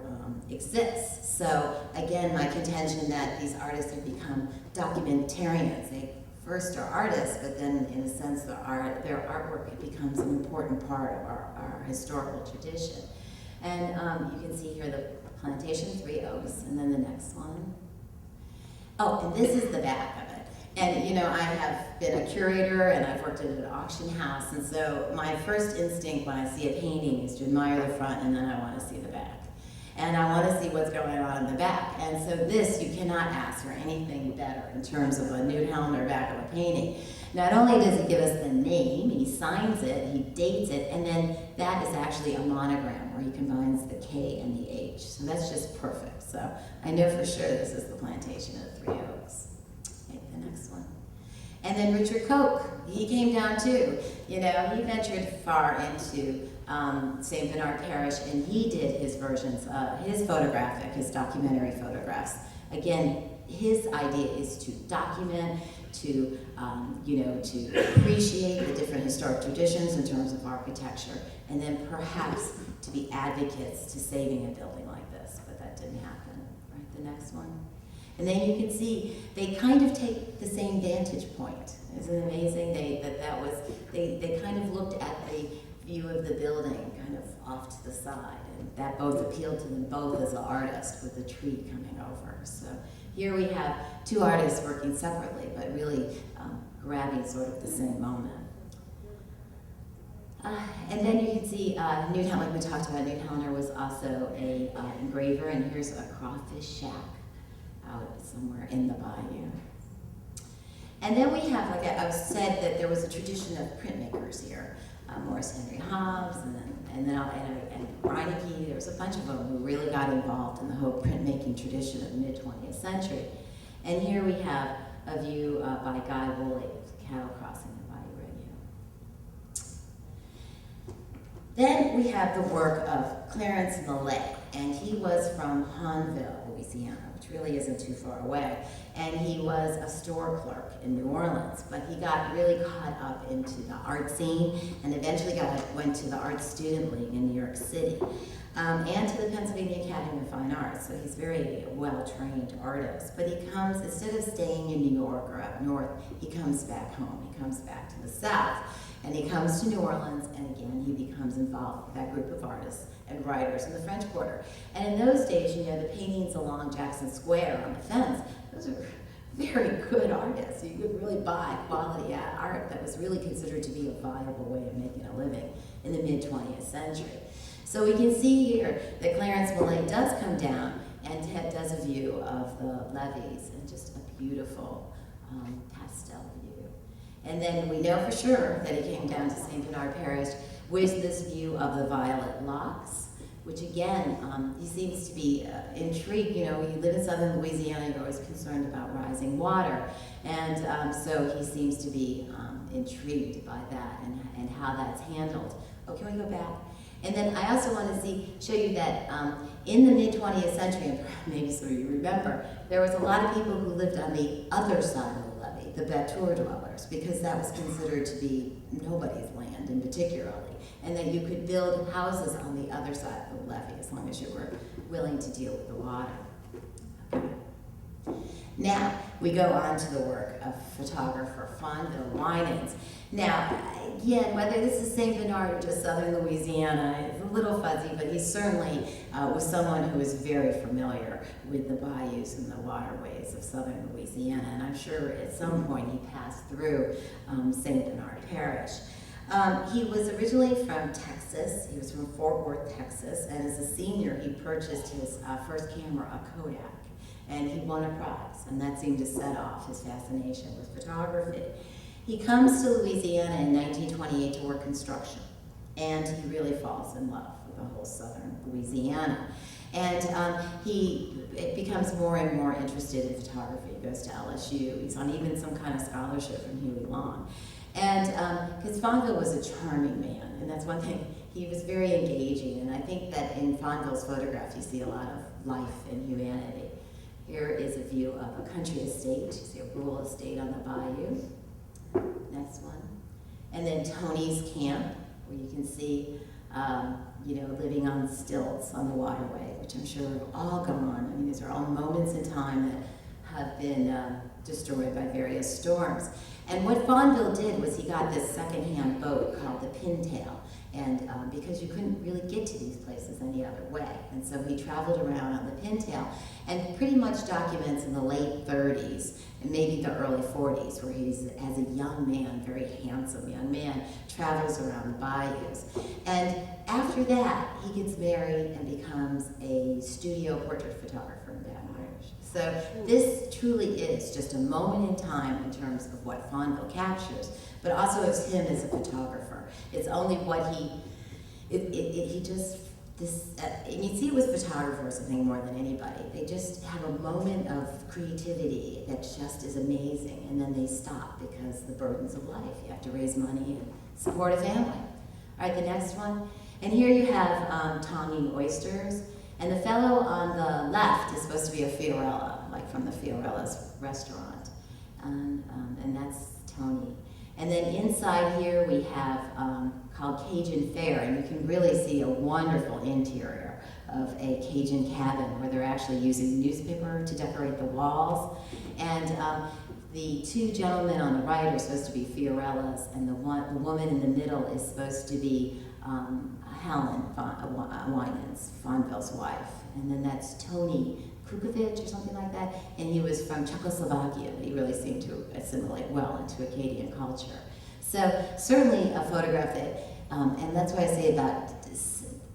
exists. So again, my contention that these artists have become documentarians. They first are artists, but then in a sense their artwork becomes an important part of our historical tradition. And you can see here the plantation, Three Oaks, and then the next one. Oh, and this is the back of it. And you know, I have been a curator and I've worked at an auction house, and so my first instinct when I see a painting is to admire the front, and then I want to see the back. And I want to see what's going on in the back. And so this, you cannot ask for anything better in terms of a nude Hellner back of a painting. Not only does he give us the name, he signs it, he dates it, and then that is actually a monogram where he combines the K and the H. So that's just perfect. So I know for sure this is the plantation of Three Oaks. Okay, the next one. And then Richard Koch, he came down too. You know, he ventured far into St. Bernard Parish, and he did his versions, his photographic, his documentary photographs. Again, his idea is to document, to to appreciate the different historic traditions in terms of architecture, and then perhaps to be advocates to saving a building like this, but that didn't happen. Right, the next one. And then you can see they kind of take the same vantage point. Isn't it amazing? They kind of looked at the view of the building kind of off to the side, and that both appealed to them both as an artist with the tree coming over. So here we have two artists working separately, but really grabbing sort of the same moment. And then you can see Newt Hellner, like we talked about, Newt Hellner was also a engraver, and here's a crawfish shack out somewhere in the bayou. And then we have, like I said, that there was a tradition of printmakers here. Morris Henry Hobbs, and Reineke. There was a bunch of them who really got involved in the whole printmaking tradition of the mid-20th century. And here we have a view by Guy Woolley of cattle crossing the Bayou Radio. Then we have the work of Clarence Millet, and he was from Hahnville, Louisiana, which really isn't too far away. And he was a store clerk in New Orleans, but he got really caught up into the art scene and eventually went to the Art Student League in New York City and to the Pennsylvania Academy of Fine Arts. So he's a very well-trained artist. But he comes, instead of staying in New York or up north, he comes back home. He comes back to the South. And he comes to New Orleans, and again, he becomes involved with that group of artists and writers in the French Quarter. And in those days, you know, the paintings along Jackson Square on the fence, those are very good artists. You could really buy quality art that was really considered to be a viable way of making a living in the mid-20th century. So we can see here that Clarence Millet does come down and does a view of the levees, and just a beautiful pastel view. And then we know for sure that he came down to St. Bernard Parish with this view of the Violet Locks, which again, he seems to be intrigued. You know, you live in southern Louisiana, you're always concerned about rising water. And so he seems to be intrigued by that and how that's handled. Oh, can we go back? And then I also want to show you that in the mid-20th century, and maybe so you remember, there was a lot of people who lived on the other side of the levee, the batteur dwellers, because that was considered to be nobody's land in particularly, and that you could build houses on the other side of the levee as long as you were willing to deal with the water. Okay. Now, we go on to the work of photographer Fonville Winans. Now, again, whether this is St. Bernard or just southern Louisiana, it's a little fuzzy, but he certainly was someone who was very familiar with the bayous and the waterways of southern Louisiana, and I'm sure at some point he passed through St. Bernard Parish. He was originally from Texas. He was from Fort Worth, Texas, and as a senior, he purchased his first camera, a Kodak, and he won a prize, and that seemed to set off his fascination with photography. He comes to Louisiana in 1928 to work construction, and he really falls in love with the whole southern Louisiana. And he becomes more and more interested in photography. He goes to LSU. He's on even some kind of scholarship from Huey Long. And because Fonville was a charming man, and that's one thing, he was very engaging, and I think that in Fonville's photograph you see a lot of life and humanity. Here is a view of a country estate. You see a rural estate on the bayou. Next one. And then Tony's camp, where you can see, living on stilts on the waterway, which I'm sure are all gone. I mean, these are all moments in time that have been destroyed by various storms. And what Fonville did was he got this secondhand boat called the Pintail, and because you couldn't really get to these places any other way. And so he traveled around on the Pintail and pretty much documents in the late 30s and maybe the early 40s where he's, as a young man, very handsome young man, travels around the bayous. And after that, he gets married and becomes a studio portrait photographer in Baton Rouge. So this truly is just a moment in time in terms of what Fonville captures, but also as him as a photographer. It's only what he just, and you see it with photographers, I think, more than anybody. They just have a moment of creativity that just is amazing, and then they stop because the burdens of life. You have to raise money and support a family. All right, the next one. And here you have tonging oysters. And the fellow on the left is supposed to be a Fiorella, like from the Fiorella's restaurant. And that's Tony. And then inside here we have called Cajun Fare, and you can really see a wonderful interior of a Cajun cabin where they're actually using newspaper to decorate the walls. And the two gentlemen on the right are supposed to be Fiorellas, and the woman in the middle is supposed to be Helen Winans, Fonville's wife. And then that's Tony Kukovic or something like that, and he was from Czechoslovakia, but he really seemed to assimilate well into Acadian culture. So certainly a photograph that, and that's why I say about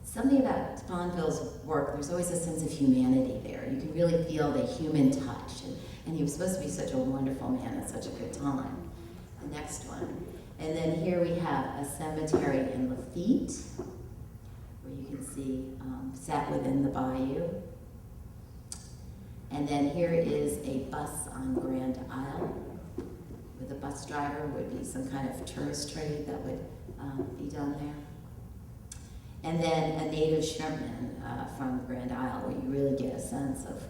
something about Fonville's work, there's always a sense of humanity there. You can really feel the human touch, and he was supposed to be such a wonderful man at such a good time. The next one. And then here we have a cemetery in Lafitte, where you can see set within the bayou. And then here is a bus on Grand Isle, with a bus driver. Would be some kind of tourist trade that would be done there. And then a native shrimpman from Grand Isle, where you really get a sense of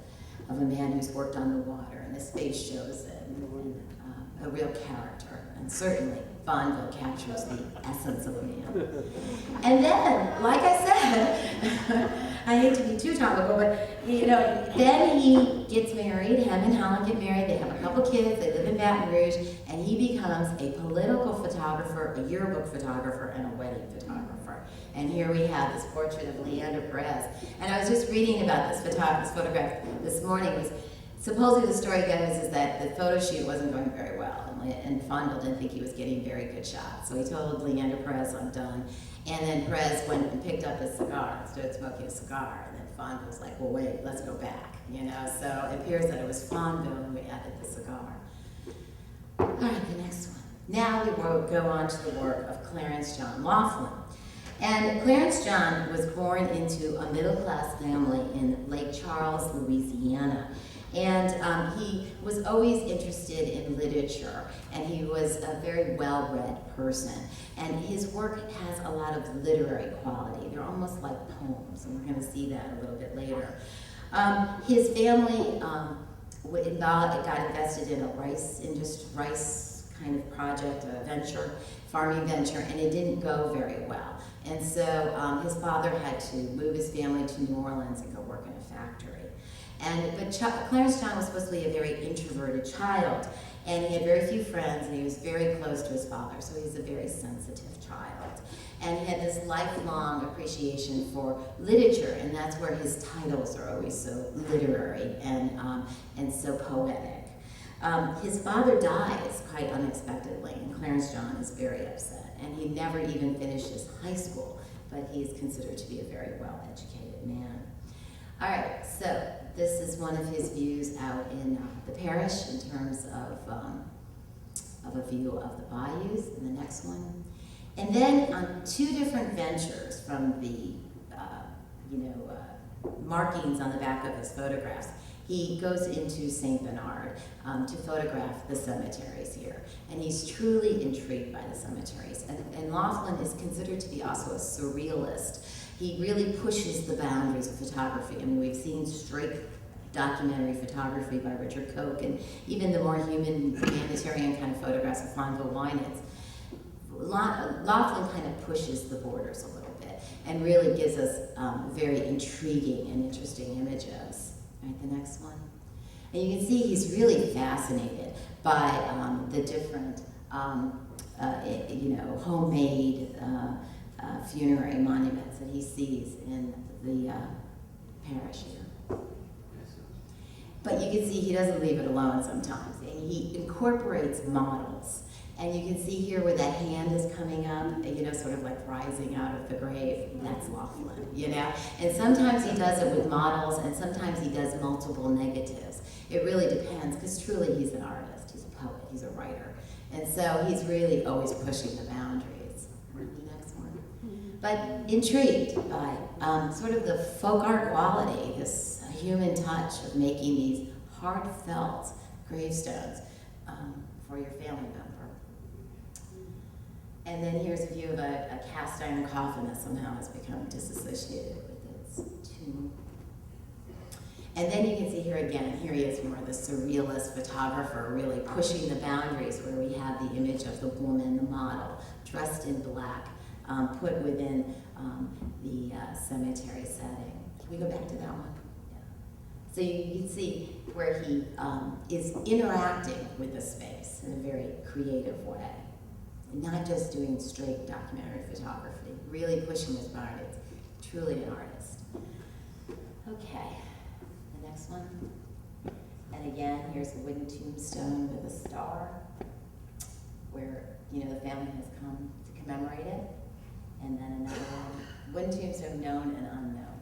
a man who's worked on the water, and his face shows it, and a real character. And certainly, Fonville captures the essence of a man. And then, like I said, I hate to be too topical, but then he gets married, him and Helen get married, they have a couple kids, they live in Baton Rouge, and he becomes a political photographer, a yearbook photographer, and a wedding photographer. And here we have this portrait of Leander Perez. And I was just reading about this photograph this morning. Supposedly the story goes is that the photo shoot wasn't going very well, and Fonville didn't think he was getting very good shots. So he told Leander Perez, I'm done. And then Perez went and picked up his cigar and started smoking a cigar. And then Fonville was like, well, wait, let's go back. So it appears that it was Fonville who added the cigar. All right, the next one. Now we will go on to the work of Clarence John Laughlin. And Clarence John was born into a middle-class family in Lake Charles, Louisiana. And he was always interested in literature, and he was a very well-read person. And his work has a lot of literary quality. They're almost like poems, and we're going to see that a little bit later. His family got invested in a rice kind of project, a venture, farming venture, and it didn't go very well. And so his father had to move his family to New Orleans and go work in a factory. But Clarence John was supposed to be a very introverted child, and he had very few friends, and he was very close to his father, so he was a very sensitive child. And he had this lifelong appreciation for literature, and that's where his titles are always so literary and so poetic. His father dies quite unexpectedly, and Clarence John is very upset, and he never even finished his high school, but he is considered to be a very well-educated man. All right, so this is one of his views out in the parish in terms of a view of the bayous, and the next one. And then on two different ventures from the, markings on the back of his photographs, he goes into St. Bernard to photograph the cemeteries here. And he's truly intrigued by the cemeteries. And Laughlin is considered to be also a surrealist. He really pushes the boundaries of photography. I mean, we've seen straight documentary photography by Richard Koch, and even the more humanitarian kind of photographs of Fonville Wynitz. Laughlin kind of pushes the borders a little bit and really gives us very intriguing and interesting images. All right, the next one. And you can see he's really fascinated by the different, homemade funerary monuments that he sees in the parish here. But you can see he doesn't leave it alone sometimes. And he incorporates models. And you can see here where that hand is coming up, sort of like rising out of the grave. That's Laughlin, And sometimes he does it with models, and sometimes he does multiple negatives. It really depends, because truly he's an artist, he's a poet, he's a writer. And so he's really always pushing the boundaries. The next one. But intrigued by sort of the folk art quality, this human touch of making these heartfelt gravestones for your family member. And then here's a view of a cast iron coffin that somehow has become disassociated with its tomb. And then you can see here again, here he is more the surrealist photographer, really pushing the boundaries, where we have the image of the woman, the model, dressed in black, put within the cemetery setting. Can we go back to that one? Yeah. So you can see where he is interacting with the space in a very creative way. Not just doing straight documentary photography, really pushing his boundaries. Truly an artist. Okay, the next one. And again, here's a wooden tombstone with a star, where the family has come to commemorate it. And then another one, wooden tombstone, known and unknown.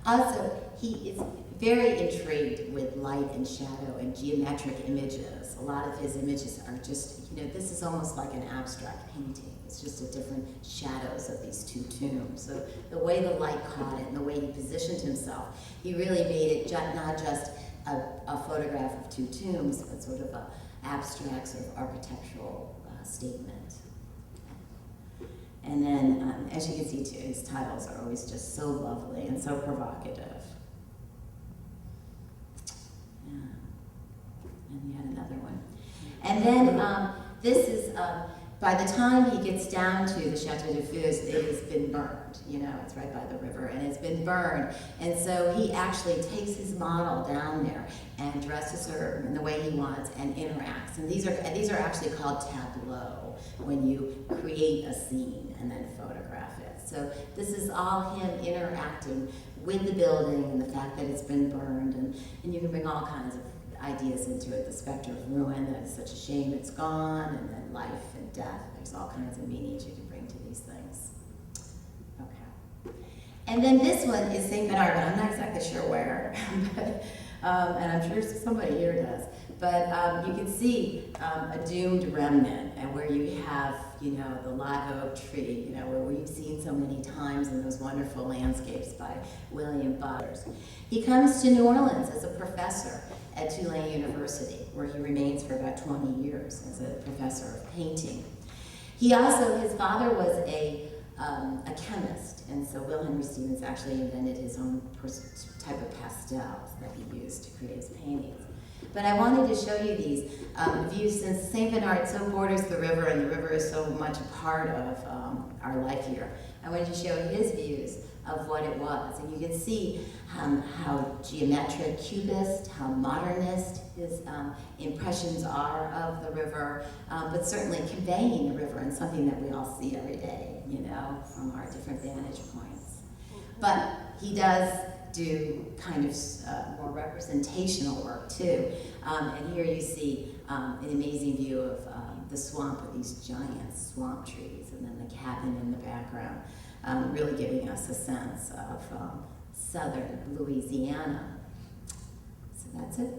Also, he is very intrigued with light and shadow and geometric images. A lot of his images are just, this is almost like an abstract painting. It's just a different shadows of these two tombs. So the way the light caught it and the way he positioned himself, he really made it not just a photograph of two tombs, but sort of an abstract sort of architectural statement. And then, as you can see too, his titles are always just so lovely and so provocative. Yeah. And yet another one. And then this is, by the time he gets down to the Chateau de Fuse, it has been burned. It's right by the river, and it's been burned. And so he actually takes his model down there and dresses her in the way he wants and interacts. And these are actually called tableaux, when you create a scene and then photograph it. So this is all him interacting with the building and the fact that it's been burned, and you can bring all kinds of ideas into it. The specter of ruin, that it's such a shame it's gone, and then life and death. There's all kinds of meanings you can bring to these things. Okay. And then this one is St. Bernard, but I'm not exactly sure where. But, and I'm sure somebody here does. But you can see a doomed remnant, and where you have, the live oak tree, where we've seen so many times in those wonderful landscapes by William Butters. He comes to New Orleans as a professor at Tulane University, where he remains for about 20 years as a professor of painting. His father was a chemist, and so Will Henry Stevens actually invented his own type of pastels that he used to create his paintings. But I wanted to show you these views since St. Bernard so borders the river and the river is so much a part of our life here. I wanted to show his views of what it was. And you can see how geometric, cubist, how modernist his impressions are of the river, but certainly conveying the river and something that we all see every day, you know, from our different vantage points. But he does do kind of more representational work too. And here you see an amazing view of the swamp with these giant swamp trees and then the cabin in the background, really giving us a sense of southern Louisiana. So that's it.